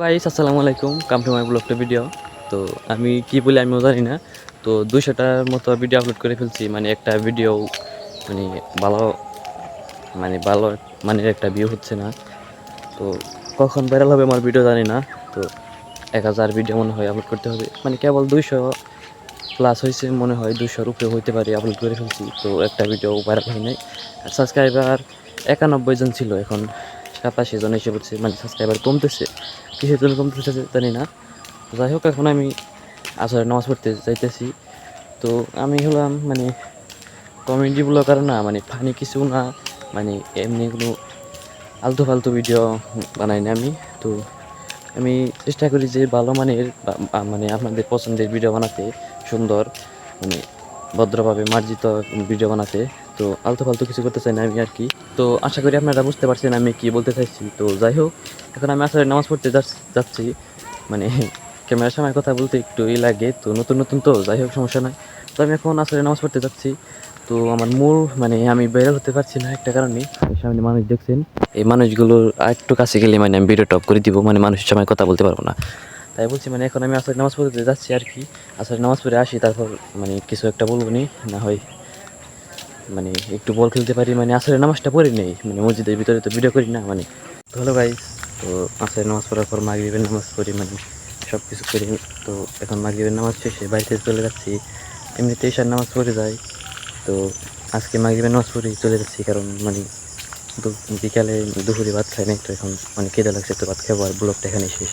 Guys আসসালামু আলাইকুম, come to my blog video. তো আমি কি বলি আমিও জানি না। তো 200টার মতো ভিডিও আপলোড করে ফেলছি, মানে একটা ভিডিও মানে ভালো ভালো মানের একটা ভিউ হচ্ছে না। তো কখন ভাইরাল হবে আমার ভিডিও জানি না। তো 1000 ভিডিও মনে হয় আপলোড করতে হবে, মানে কেবল 200 প্লাস হয়েছে, মনে হয় 200-র উপরে হইতে পারে আপলোড করে ফেলছি। তো একটা ভিডিও ভাইরাল হয় নাই। আর সাবস্ক্রাইবার 91 জন ছিল, এখন 87 জন এসে পড়ছে, মানে সাবস্ক্রাইবার কমতেছে। কিসের জন্য কমতেছে জানি না। যাই হোক, এখন আমি আসরে নামাজ পড়তে যাইতেছি। তো আমি হলাম কমেডি ব্লগার না, ফানি কিছু না, এমনি কোনো আলতু ফালতু ভিডিও বানাই না আমি। তো আমি চেষ্টা করি যে ভালো মানের আপনাদের পছন্দের ভিডিও বানাতে, সুন্দর মানে ভদ্রভাবে মার্জিত ভিডিও বানাতে। তো আলতু ফালতু কিছু করতে চাই না আমি আর কি। তো আশা করি আপনারা বুঝতে পারছেন আমি কি বলতে চাইছি। তো যাই হোক, এখন আমি আসলে নামাজ পড়তে যাচ্ছি। মানে ক্যামেরার সামনে কথা বলতে একটু লাগে, তো নতুন নতুন, তো যাই হোক সমস্যা নয়। তো আমি এখন আসলে নামাজ পড়তে যাচ্ছি। তো আমার মূল আমি ভাইরাল হতে পারছি না একটা কারণে, সামনে মানুষ দেখছেন, এই মানুষগুলোর একটু কাছে গেলে আমি ভিডিও টপ করে দিব, মানুষের সময় কথা বলতে পারবো না। তাই বলছি, এখন আমি আসলে নামাজ পড়তে যাচ্ছি আর কি। আসলে নামাজ পড়ে আসি, তারপর কিছু একটা বলবো নি, না হয় একটু বল খেলতে পারি। আসলে নামাজটা পড়ি নেই, মসজিদের ভিতরে তো ভিডিও করি না তো হলো গাইস। তো আসলে নামাজ পড়ার পর মাগরিবের নামাজ পড়ি, সব কিছু করি। তো এখন মাগরিবের নামাজ শেষে বাড়িতে চলে যাচ্ছি। এমনিতে ঈশার নামাজ পড়ে যাই। তো আজকে মাগরিবের নামাজ পড়ে চলে যাচ্ছি, কারণ বিকালে দুপুরে ভাত খাই নাই, তো এখন খিদে লাগছে, তো ভাত খাবো। আর ব্লগটা এখানে শেষ।